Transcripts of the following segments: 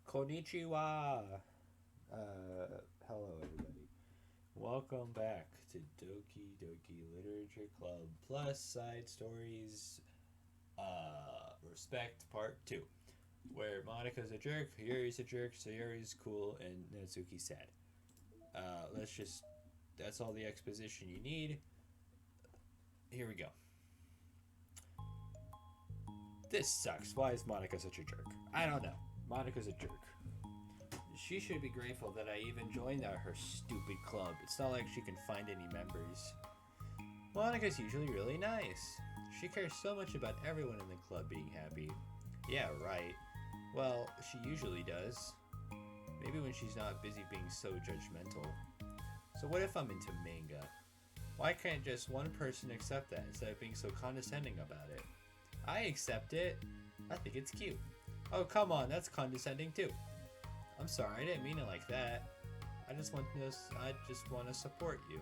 Konnichiwa! Hello everybody. Welcome back to Doki Doki Literature Club Plus Side Stories Respect Part 2, where Monika's a jerk, Yuri's a jerk, Sayori's cool, and Natsuki's sad. Let's just. That's all the exposition you need. Here we go. This sucks. Why is Monika such a jerk? I don't know. Monika's a jerk. She should be grateful that I even joined her stupid club. It's not like she can find any members. Monika's usually really nice. She cares so much about everyone in the club being happy. Yeah, right. Well, she usually does. Maybe when she's not busy being so judgmental. So what if I'm into manga? Why can't just one person accept that instead of being so condescending about it? I accept it. I think it's cute. Oh, come on, that's condescending too. I'm sorry, I didn't mean it like that. I just want to support you.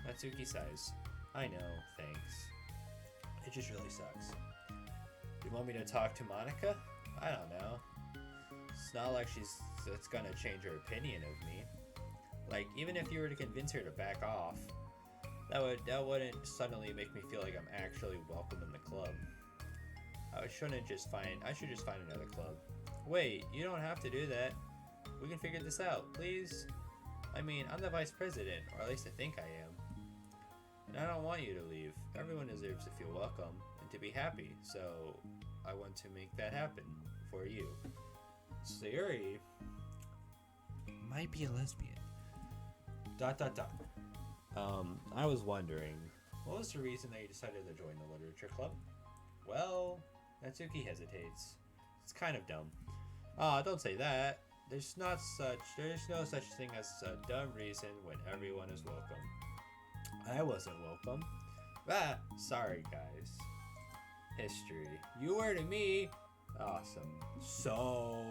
Natsuki sighs. I know, thanks. It just really sucks. You want me to talk to Monika? I don't know. It's not like it's gonna change her opinion of me. Like, even if you were to convince her to back off, that wouldn't suddenly make me feel like I'm actually welcome in the club. I should just find another club. Wait, you don't have to do that. We can figure this out, please. I mean, I'm the vice president, or at least I think I am. And I don't want you to leave. Everyone deserves to feel welcome and to be happy, so I want to make that happen for you. Sayori might be a lesbian. ... I was wondering, what was the reason that you decided to join the literature club? Well, Natsuki hesitates. It's kind of dumb. Don't say that. There's no such thing as a dumb reason when everyone is welcome. I wasn't welcome. Sorry guys. History. You were to me. Awesome. So... ...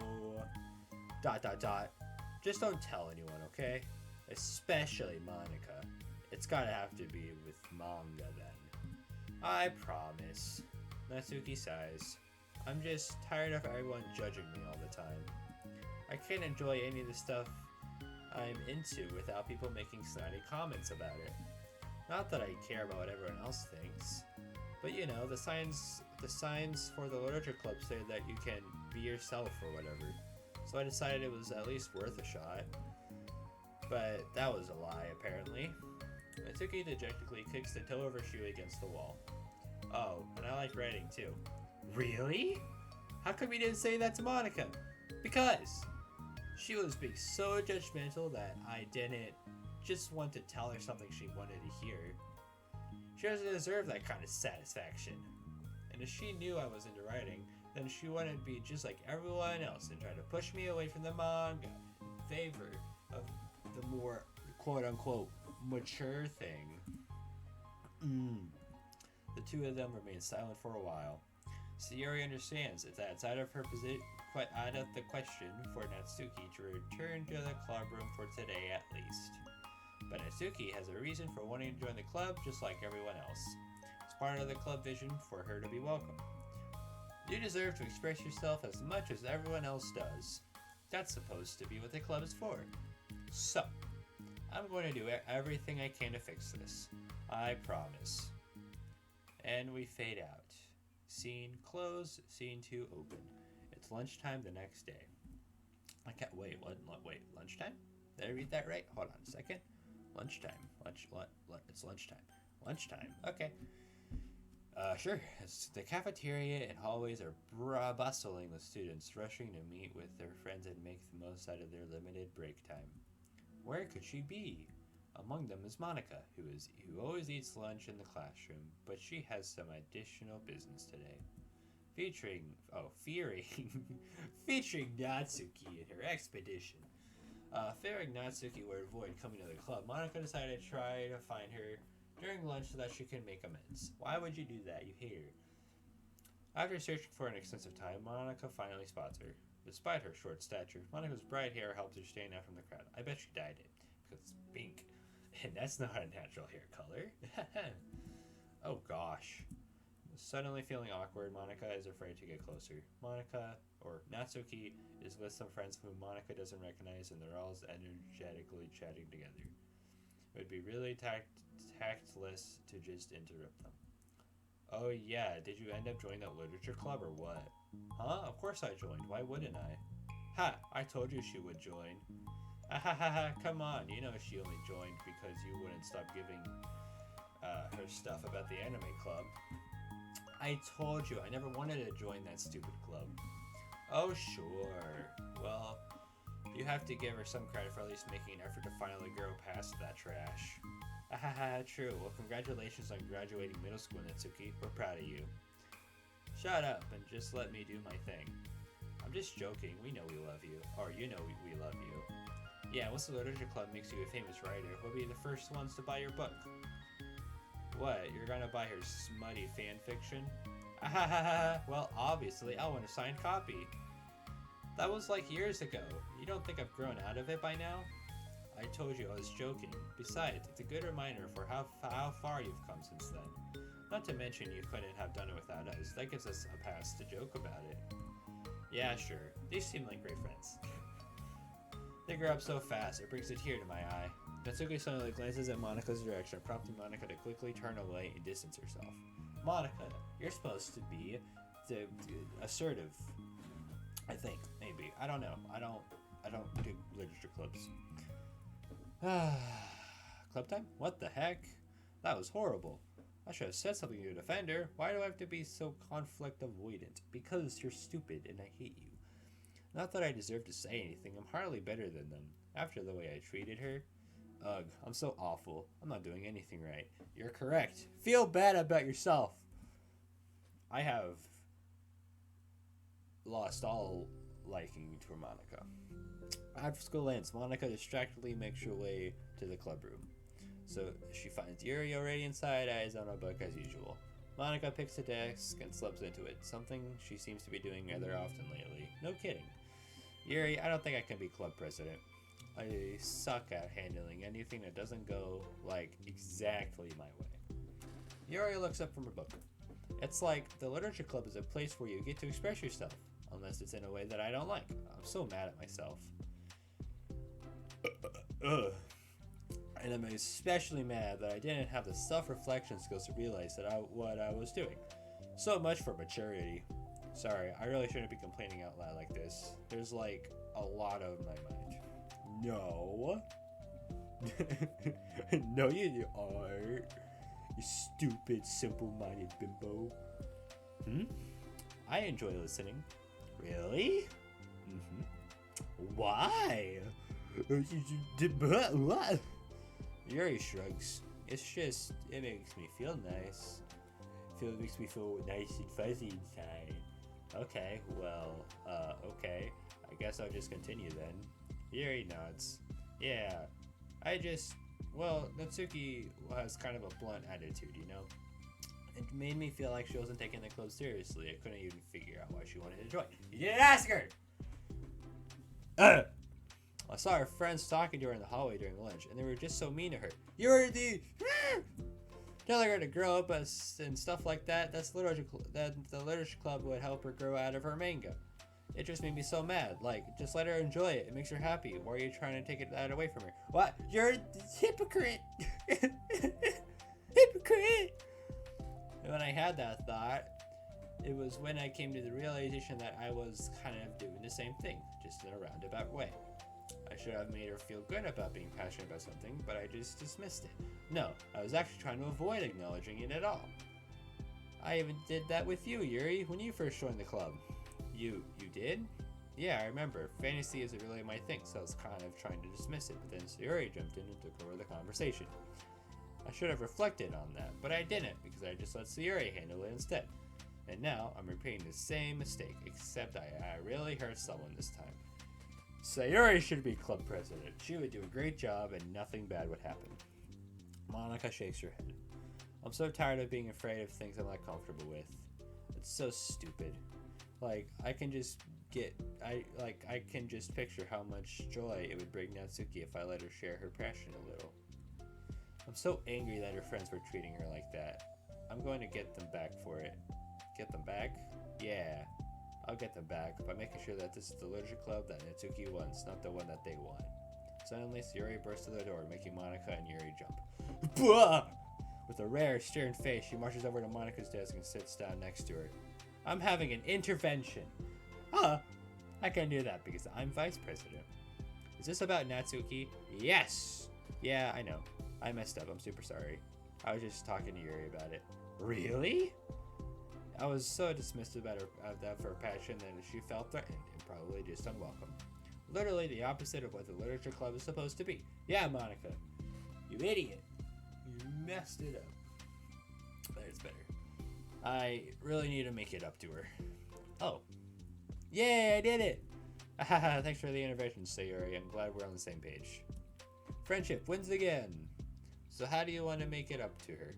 Just don't tell anyone, okay? Especially Monika. It's gotta have to be with manga then. I promise. Natsuki sighs. I'm just tired of everyone judging me all the time. I can't enjoy any of the stuff I'm into without people making snotty comments about it. Not that I care about what everyone else thinks, but you know, the signs for the literature club say that you can be yourself or whatever. So I decided it was at least worth a shot. But that was a lie, apparently. Natsuki dejectedly kicks the toe of her shoe against the wall. Oh, and I like writing too. Really? How come you didn't say that to Monika? Because she was being so judgmental that I didn't just want to tell her something she wanted to hear. She doesn't deserve that kind of satisfaction. And if she knew I was into writing, then she wouldn't be just like everyone else and try to push me away from the manga in favor of the more quote-unquote mature thing. The two of them remain silent for a while. Sayori understands that it's out of the question for Natsuki to return to the club room for today at least. But Natsuki has a reason for wanting to join the club just like everyone else. It's part of the club vision for her to be welcome. You deserve to express yourself as much as everyone else does. That's supposed to be what the club is for. So, I'm going to do everything I can to fix this. I promise. And we fade out. Scene close, scene 2 open. It's lunchtime the next day. I can't wait, lunchtime? Did I read that right? Hold on a second. Lunchtime. It's lunchtime. Lunchtime, okay. Sure. The cafeteria and hallways are bustling with students rushing to meet with their friends and make the most out of their limited break time. Where could she be? Among them is Monika, who always eats lunch in the classroom, but she has some additional business today. Featuring Natsuki and her expedition. Fearing Natsuki would avoid coming to the club, Monika decided to try to find her during lunch so that she can make amends. Why would you do that? You hate her. After searching for an extensive time, Monika finally spots her. Despite her short stature, Monika's bright hair helps her stand out from the crowd. I bet she dyed it, because it's pink. And that's not a natural hair color. Oh gosh. Suddenly feeling awkward, Monika is afraid to get closer. Monika, or Natsuki is with some friends whom Monika doesn't recognize, and they're all energetically chatting together. It would be really tactless to just interrupt them. Oh yeah, did you end up joining that literature club or what? Huh? Of course I joined. Why wouldn't I? Ha! I told you she would join. Ah ha ha ha! Come on, you know she only joined because you wouldn't stop giving her stuff about the anime club. I told you I never wanted to join that stupid club. Oh sure. Well, you have to give her some credit for at least making an effort to finally grow past that trash. Ahaha, true. Well, congratulations on graduating middle school, Natsuki. We're proud of you. Shut up and just let me do my thing. I'm just joking. We know we love you. Or you know we love you. Yeah, once the literature club makes you a famous writer, we'll be the first ones to buy your book. What? You're gonna buy her smutty fan fiction? Ahahaha. Well, obviously, I want a signed copy. That was like years ago. You don't think I've grown out of it by now? I told you I was joking. Besides, it's a good reminder for how far you've come since then. Not to mention you couldn't have done it without us. That gives us a pass to joke about it. Yeah, sure. These seem like great friends. They grow up so fast, it brings a tear to my eye. Natsuki suddenly glances in Monika's direction, prompting Monika to quickly turn away and distance herself. Monika, you're supposed to be assertive. I think, maybe. I don't know. I don't do literature clubs. Club time? What the heck? That was horrible. I should have said something to defend her. Why do I have to be so conflict avoidant? Because you're stupid and I hate you. Not that I deserve to say anything. I'm hardly better than them. After the way I treated her. Ugh, I'm so awful. I'm not doing anything right. You're correct. Feel bad about yourself. I have lost all liking for Monika. After school ends, Monika distractedly makes her way to the club room. So she finds Yuri already inside, eyes on a book as usual. Monika picks a desk and slips into it, something she seems to be doing rather often lately. No kidding. Yuri, I don't think I can be club president. I suck at handling anything that doesn't go, like, exactly my way. Yuri looks up from her book. It's like the literature club is a place where you get to express yourself, unless it's in a way that I don't like. I'm so mad at myself. And I'm especially mad that I didn't have the self-reflection skills to realize what I was doing. So much for maturity. Sorry, I really shouldn't be complaining out loud like this. There's like a lot on my mind. No. No, you aren't. You stupid, simple-minded bimbo. I enjoy listening. Really? Why? What? Yuri shrugs. It's just, it makes me feel nice. It makes me feel nice and fuzzy inside. Okay, well, okay. I guess I'll just continue then. Yuri nods. Yeah, well, Natsuki has kind of a blunt attitude, you know? It made me feel like she wasn't taking the club seriously. I couldn't even figure out why she wanted to join. You didn't ask her! I saw her friends talking to her in the hallway during lunch, and they were just so mean to her. You're the... telling her to grow up and stuff like that. That's the literature club would help her grow out of her manga. It just made me so mad. Like, just let her enjoy it. It makes her happy. Why are you trying to take that away from her? What? You're a hypocrite. Hypocrite. And when I had that thought, it was when I came to the realization that I was kind of doing the same thing, just in a roundabout way. I should have made her feel good about being passionate about something, but I just dismissed it. No, I was actually trying to avoid acknowledging it at all. I even did that with you, Yuri, when you first joined the club. You did? Yeah, I remember. Fantasy isn't really my thing, so I was kind of trying to dismiss it, but then Yuri jumped in and took over the conversation. I should have reflected on that, but I didn't, because I just let Sayuri handle it instead. And now, I'm repeating the same mistake, except I really hurt someone this time. Sayuri should be club president. She would do a great job and nothing bad would happen. Monika shakes her head. I'm so tired of being afraid of things I'm not comfortable with. It's so stupid. Like, I can just picture how much joy it would bring Natsuki if I let her share her passion a little. I'm so angry that her friends were treating her like that. I'm going to get them back for it. Get them back? Yeah. I'll get them back by making sure that this is the literature club that Natsuki wants, not the one that they want. Suddenly, Sayori bursts to the door, making Monika and Yuri jump. Blah! With a rare, stern face, she marches over to Monika's desk and sits down next to her. I'm having an intervention. Huh? I can do that because I'm vice president. Is this about Natsuki? Yes! Yeah, I know. I messed up. I'm super sorry. I was just talking to Yuri about it. Really? I was so dismissive about her passion that she felt threatened and probably just unwelcome. Literally the opposite of what the literature club is supposed to be. Yeah, Monika. You idiot. You messed it up. There's better. I really need to make it up to her. Oh. Yay, I did it! Thanks for the intervention, Sayori. I'm glad we're on the same page. Friendship wins again. So how do you want to make it up to her?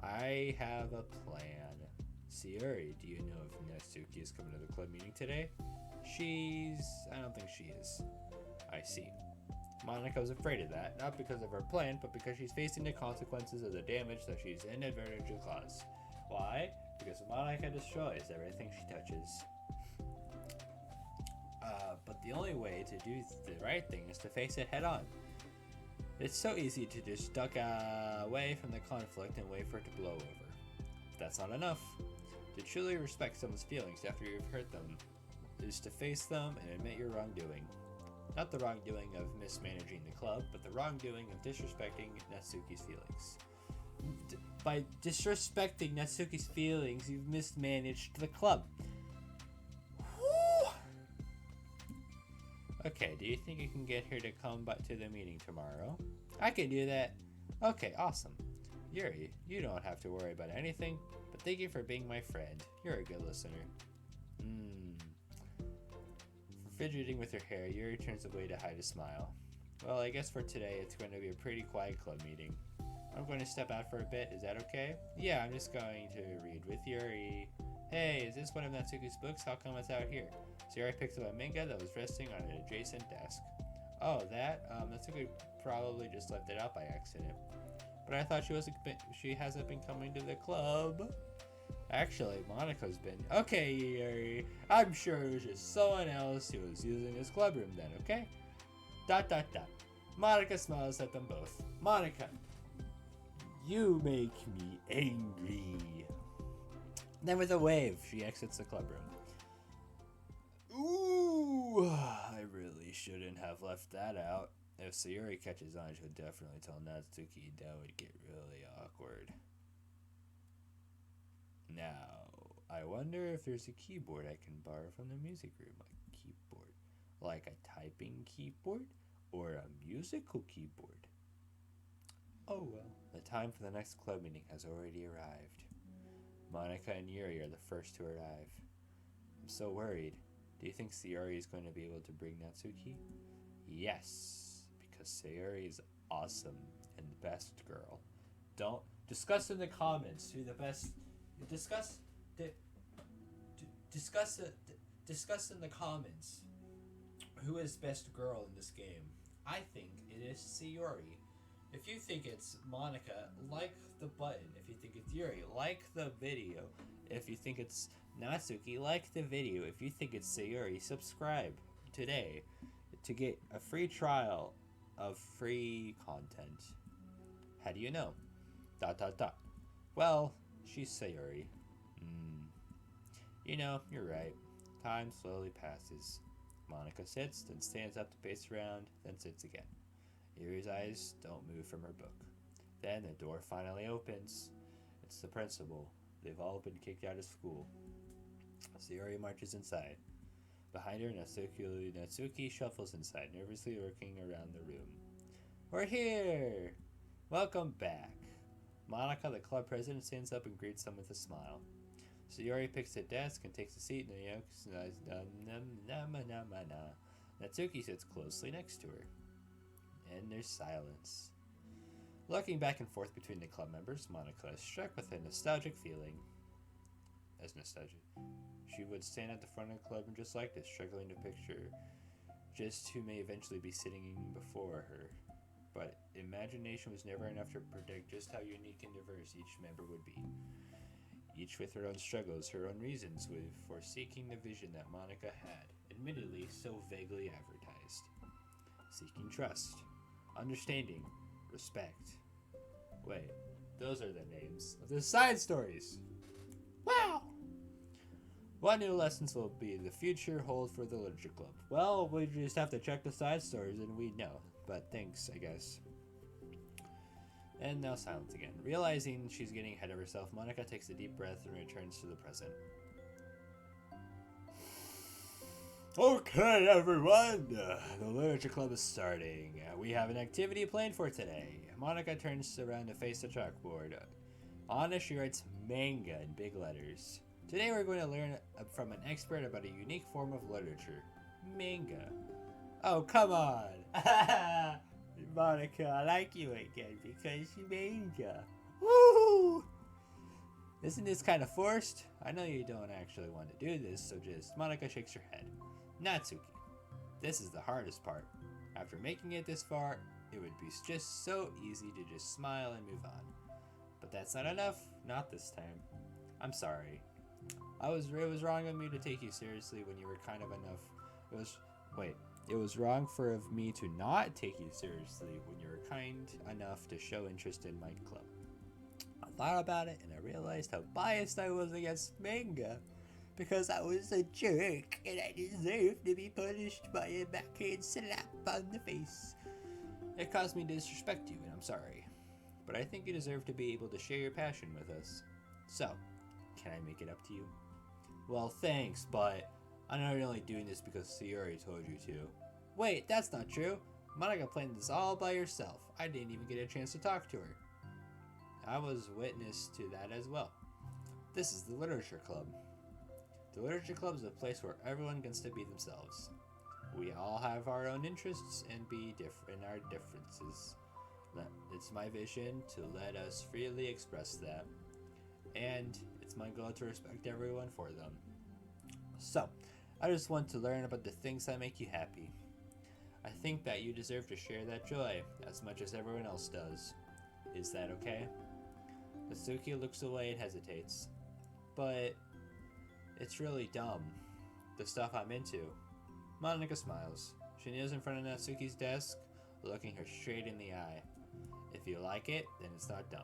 I have a plan. Sayori, do you know if Natsuki is coming to the club meeting today? I don't think she is. I see. Monika was afraid of that, not because of her plan, but because she's facing the consequences of the damage that she's inadvertently caused. Why? Because Monika destroys everything she touches. But the only way to do the right thing is to face it head on. It's so easy to just duck away from the conflict and wait for it to blow over. But that's not enough. To truly respect someone's feelings after you've hurt them is to face them and admit your wrongdoing. Not the wrongdoing of mismanaging the club, but the wrongdoing of disrespecting Natsuki's feelings. By disrespecting Natsuki's feelings, you've mismanaged the club. Whew. Okay, do you think you can get her to come to the meeting tomorrow? I can do that. Okay, awesome. Yuri, you don't have to worry about anything, but thank you for being my friend. You're a good listener. Fidgeting with her hair, Yuri turns away to hide a smile. Well, I guess for today it's going to be a pretty quiet club meeting. I'm going to step out for a bit, is that okay? Yeah, I'm just going to read with Yuri. Hey, is this one of Natsuki's books? How come it's out here? So Yuri picks up a manga that was resting on an adjacent desk. Oh, that? Natsuki probably just left it out by accident. But I thought she hasn't been coming to the club. Actually, Monika's been. Okay, Yuri. I'm sure it was just someone else who was using his club room then, okay? ... Monika smiles at them both. Monika, you make me angry. Then with a wave, she exits the club room. Ooh, I really shouldn't have left that out. If Sayori catches on, she'll definitely tell Natsuki. That would get really awkward. Now, I wonder if there's a keyboard I can borrow from the music room. A keyboard. Like a typing keyboard? Or a musical keyboard? Oh well. The time for the next club meeting has already arrived. Monika and Yuri are the first to arrive. I'm so worried. Do you think Sayori is going to be able to bring Natsuki? Yes, because Sayori is awesome and the best girl. Don't discuss in the comments who the best. Discuss in the comments who is best girl in this game. I think it is Sayori. If you think it's Monika, like the button. If you think it's Yuri, like the video. If you think it's Natsuki, like the video. If you think it's Sayori, subscribe today to get a free trial of free content. How do you know? ... Well, she's Sayori. You know, you're right. Time slowly passes. Monika sits, then stands up to pace around, then sits again. Yuri's eyes don't move from her book. Then the door finally opens. It's the principal. They've all been kicked out of school. Sayori marches inside. Behind her, Natsuki shuffles inside, nervously looking around the room. We're here! Welcome back. Monika, the club president, stands up and greets them with a smile. Sayori picks a desk and takes a seat in the Natsuki sits closely next to her. And there's silence. Looking back and forth between the club members, Monika is struck with a nostalgic feeling. As nostalgic. She would stand at the front of the club and just like this, struggling to picture just who may eventually be sitting before her. But imagination was never enough to predict just how unique and diverse each member would be. each with her own struggles, her own reasons for seeking the vision that Monika had, admittedly so vaguely advertised. Seeking trust, understanding, respect. Wait, those are the names of the side stories! Wow! What new lessons will be the future hold for the Literature Club? Well, we just have to check the side stories and we know. But thanks, I guess. And now silence again. Realizing she's getting ahead of herself, Monika takes a deep breath and returns to the present. Okay, everyone! The Literature Club is starting. We have an activity planned for today. Monika turns around to face the chalkboard. On it, she writes manga in big letters. Today we're going to learn from an expert about a unique form of literature. Manga. Oh, come on! Monika, I like you again because you manga. Woo! Isn't this kind of forced? I know you don't actually want to do this, so just... Monika shakes her head. Natsuki, this is the hardest part. After making it this far, it would be just so easy to just smile and move on. But that's not enough. Not this time. I'm sorry. It was wrong of me to take you seriously when you were kind of enough. It was wrong for me to not take you seriously when you were kind enough to show interest in my club. I thought about it and I realized how biased I was against manga. Because I was a jerk and I deserved to be punished by a backhand slap on the face. It caused me to disrespect you and I'm sorry. But I think you deserve to be able to share your passion with us. So, can I make it up to you? Well, thanks, but I know you're only doing this because AnGeRy told you to. Wait, that's not true. Monika planned this all by herself. I didn't even get a chance to talk to her. I was witness to that as well. This is the Literature Club. The Literature Club is a place where everyone gets to be themselves. We all have our own interests and be different in our differences. It's my vision to let us freely express that. And it's my goal to respect everyone for them. So, I just want to learn about the things that make you happy. I think that you deserve to share that joy as much as everyone else does. Is that okay? Natsuki looks away and hesitates. But it's really dumb. The stuff I'm into. Monika smiles. She kneels in front of Natsuki's desk, looking her straight in the eye. If you like it, then it's not dumb.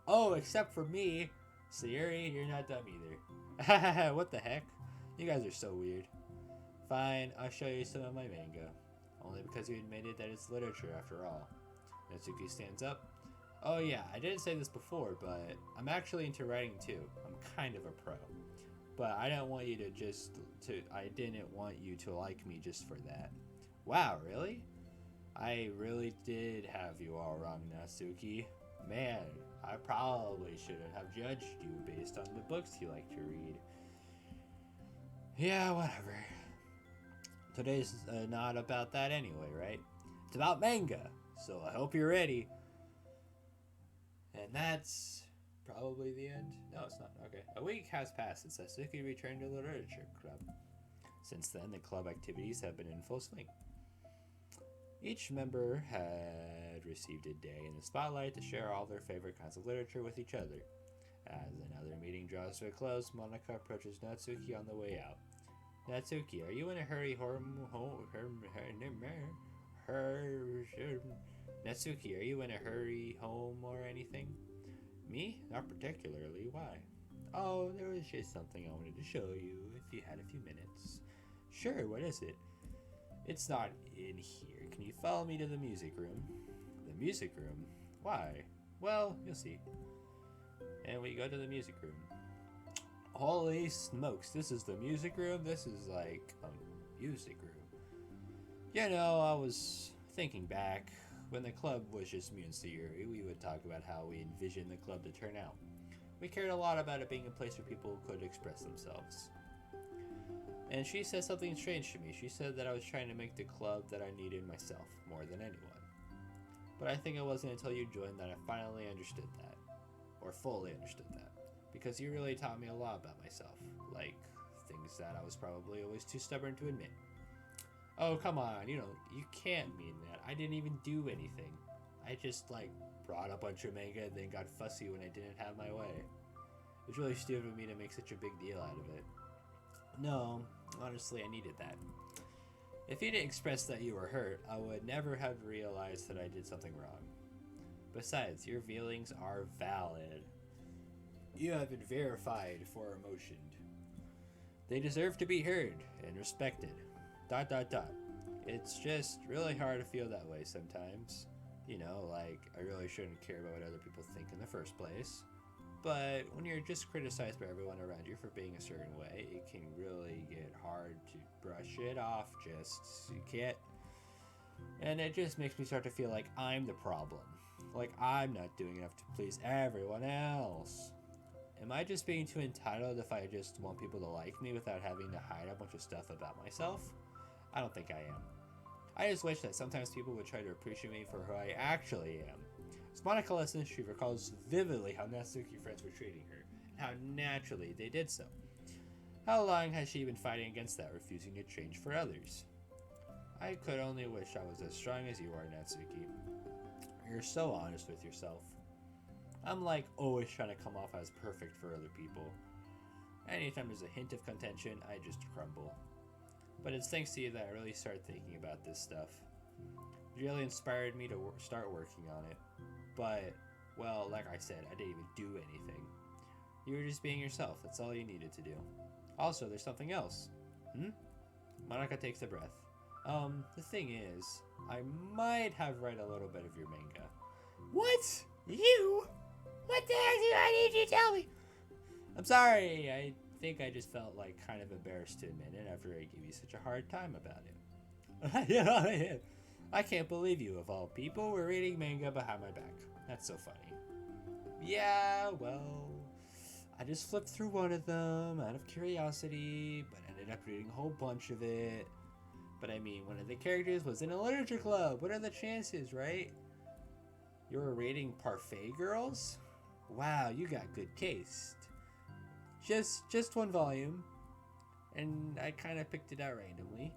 Oh, except for me. AnGeRy, you're not dumb either. What the heck? You guys are so weird. Fine, I'll show you some of my manga. Only because you admitted that it's literature after all. Natsuki stands up. Oh yeah, I didn't say this before, but I'm actually into writing too. I'm kind of a pro. But I didn't want you to like me just for that. Wow, really? I really did have you all wrong, Natsuki. Man, I probably shouldn't have judged you based on the books you like to read. Yeah, whatever. Today's not about that anyway, right? It's about manga, so I hope you're ready. And that's probably the end. No, it's not. Okay. A week has passed since Natsuki returned to the Literature Club. Since then, the club activities have been in full swing. Each member had received a day in the spotlight to share all their favorite kinds of literature with each other. As another meeting draws to a close, Monika approaches Natsuki on the way out. Natsuki, are you in a hurry Natsuki, are you in a hurry home or anything? Me? Not particularly. Why? Oh, there was just something I wanted to show you, if you had a few minutes. Sure, what is it? It's not in here. Can you follow me to the music room? The music room? Why? Well, you'll see. And we go to the music room. Holy smokes, this is the music room? This is like a music room. You know, I was thinking back. When the club was just me and AnGeRy, we would talk about how we envisioned the club to turn out. We cared a lot about it being a place where people could express themselves. And she said something strange to me. She said that I was trying to make the club that I needed myself more than anyone. But I think it wasn't until you joined that I finally understood that. Or fully understood that. Because you really taught me a lot about myself. Like, things that I was probably always too stubborn to admit. Oh, come on, you can't mean that. I didn't even do anything. I just, brought a bunch of manga and then got fussy when I didn't have my way. It's really stupid of me to make such a big deal out of it. No, honestly, I needed that. If you didn't express that you were hurt, I would never have realized that I did something wrong. Besides, your feelings are valid. You have been verified for emotion. They deserve to be heard and respected. ... It's just really hard to feel that way sometimes. You know, like, I really shouldn't care about what other people think in the first place. But when you're just criticized by everyone around you for being a certain way, it can really get hard to brush it off. You can't. And it just makes me start to feel like I'm the problem. Like I'm not doing enough to please everyone else. Am I just being too entitled if I just want people to like me without having to hide a bunch of stuff about myself? I don't think I am. I just wish that sometimes people would try to appreciate me for who I actually am. As Monika listens, she recalls vividly how Natsuki friends were treating her, and how naturally they did so. How long has she been fighting against that, refusing to change for others? I could only wish I was as strong as you are, Natsuki. You're so honest with yourself. I'm like always trying to come off as perfect for other people. Anytime there's a hint of contention, I just crumble. But it's thanks to you that I really started thinking about this stuff. It really inspired me to start working on it. But, well, like I said, I didn't even do anything. You were just being yourself. That's all you needed to do. Also, there's something else. Monika takes a breath. The thing is, I might have read a little bit of your manga. What? You? What the heck do I need you to tell me? I'm sorry. I think I just felt like kind of embarrassed to admit it after I gave you such a hard time about it. I can't believe you, of all people, were reading manga behind my back. That's so funny. Yeah, well, I just flipped through one of them out of curiosity, but ended up reading a whole bunch of it. But I mean, one of the characters was in a literature club. What are the chances, right? You were reading Parfait Girls? Wow, you got good taste. Just one volume, and I kind of picked it out randomly.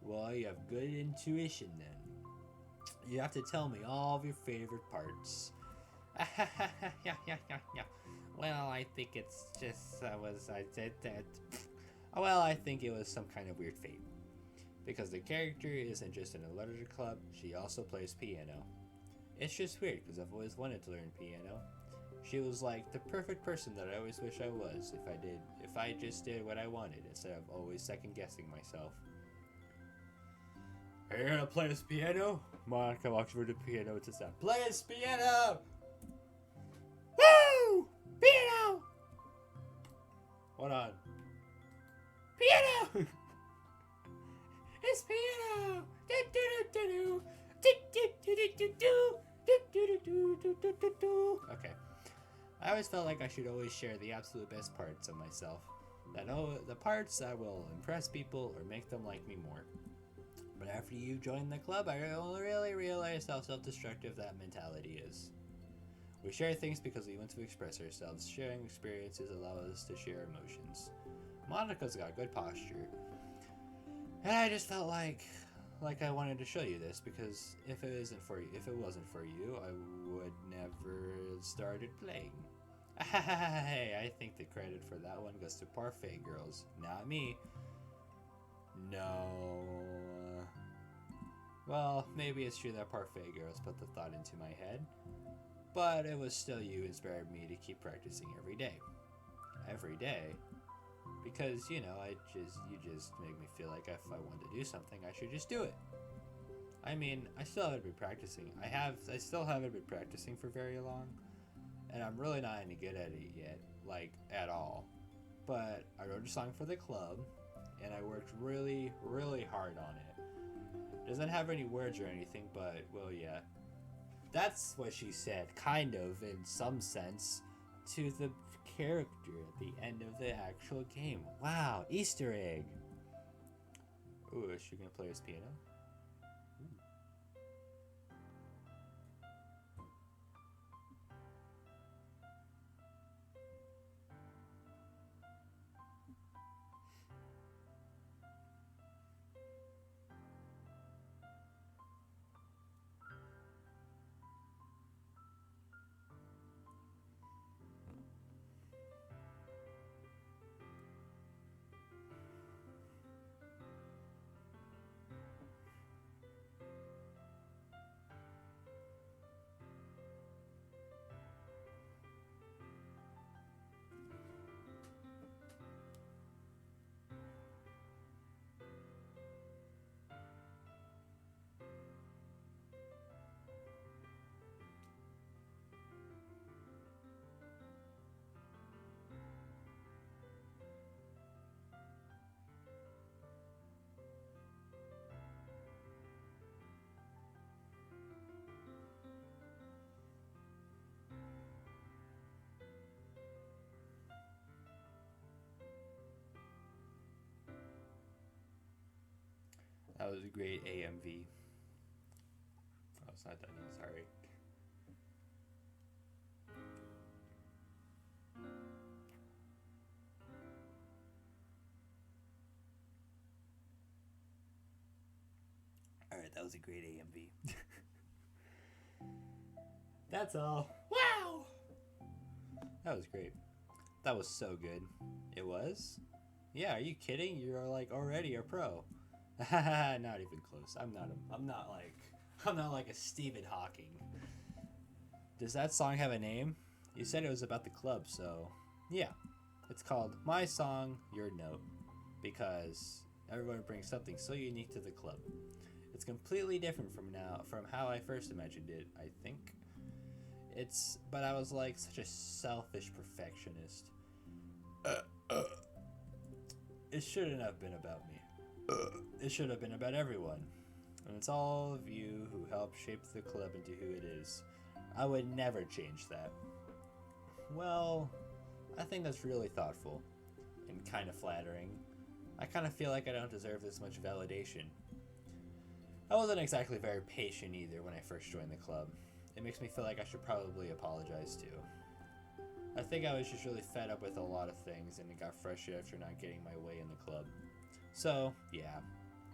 Well, you have good intuition then. You have to tell me all of your favorite parts. Well, I think it's just Well, I think it was some kind of weird fate. Because the character isn't just in a literature club, she also plays piano. It's just weird because I've always wanted to learn piano. She was like the perfect person that I always wish I was if I just did what I wanted instead of always second guessing myself. Are you gonna play this piano? Monika walks over to the piano to say, "Play this piano!" Woo! Piano! Hold on. Piano! It's piano! Okay. I always felt like I should always share the absolute best parts of myself. The parts that will impress people or make them like me more. But after you joined the club, I really realized how self-destructive that mentality is. We share things because we want to express ourselves. Sharing experiences allow us to share emotions. Monika's got good posture. And I just felt like I wanted to show you this because if it wasn't for you, I would never have started playing. Hey, I think the credit for that one goes to Parfait Girls, not me. No. Well, maybe it's true that Parfait Girls put the thought into my head, but it was still you who inspired me to keep practicing every day. Every day. Because, you just make me feel like if I want to do something, I should just do it. I mean, I still haven't been practicing. I still haven't been practicing for very long, and I'm really not any good at it yet, like, at all. But I wrote a song for the club, and I worked really, really hard on it. It doesn't have any words or anything, but, well, yeah. That's what she said, kind of, in some sense, to the character at the end of the actual game. Wow, Easter egg. Ooh, is she gonna play his piano? That was a great AMV. Oh, it's not done yet, sorry. Alright, that was a great AMV. That's all. Wow! That was great. That was so good. It was? Yeah, are you kidding? You're like already a pro. Not even close. I'm not like a Stephen Hawking. Does that song have a name? You said it was about the club, so yeah. It's called My Song, Your Note, because everyone brings something so unique to the club. It's completely different from how I first imagined it, I think. But I was like such a selfish perfectionist. It shouldn't have been about me. It should have been about everyone. And it's all of you who helped shape the club into who it is. I would never change that. Well, I think that's really thoughtful and kind of flattering. I kind of feel like I don't deserve this much validation. I wasn't exactly very patient either when I first joined the club. It makes me feel like I should probably apologize too. I think I was just really fed up with a lot of things and it got frustrated after not getting my way in the club. So, yeah,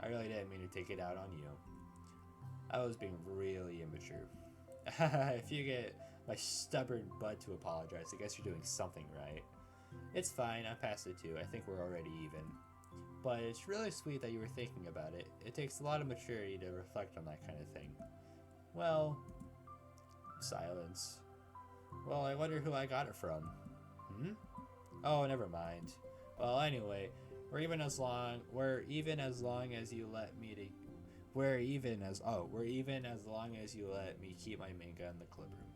I really didn't mean to take it out on you. I was being really immature. If you get my stubborn butt to apologize, I guess you're doing something right. It's fine, I'm past it too. I think we're already even. But it's really sweet that you were thinking about it. It takes a lot of maturity to reflect on that kind of thing. Well, silence. Well, I wonder who I got it from. Oh, never mind. Well, anyway, we're even as long as you let me keep my manga in the club room.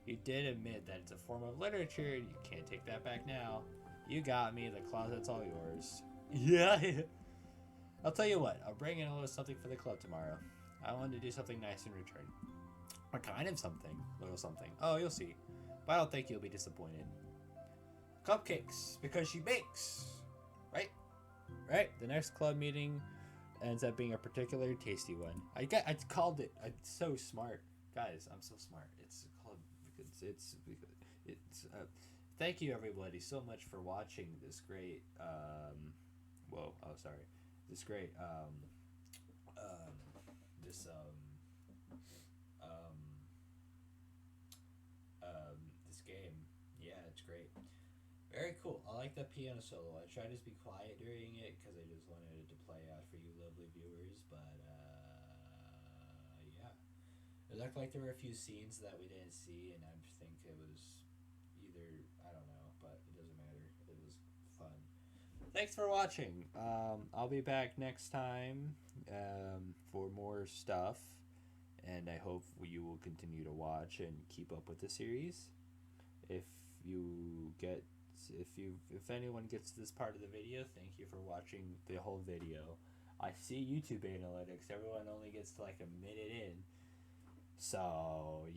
You did admit that it's a form of literature, and you can't take that back now. You got me, the closet's all yours. Yeah. I'll tell you what, I'll bring in a little something for the club tomorrow. I wanted to do something nice in return. What kind of something? Little something. Oh, you'll see. But I don't think you'll be disappointed. Cupcakes, because she bakes. Right? Right? The next club meeting ends up being a particularly tasty one. I called it. I'm so smart. Guys, I'm so smart. It's a club. Thank you everybody so much for watching this great, this great, this game. Yeah, it's great. Very cool. I like that piano solo. I tried to be quiet during it because I just wanted it to play out for you lovely viewers, but yeah. It looked like there were a few scenes that we didn't see, and I think it was either, I don't know, but it doesn't matter. It was fun. Thanks for watching. I'll be back next time for more stuff, and I hope you will continue to watch and keep up with the series. If anyone gets to this part of the video, thank you for watching the whole video. I see YouTube analytics. Everyone only gets to like a minute in. So,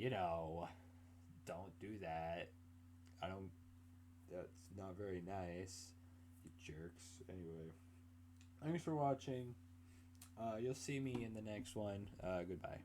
don't do that. That's not very nice. You jerks. Anyway, thanks for watching. You'll see me in the next one. Goodbye.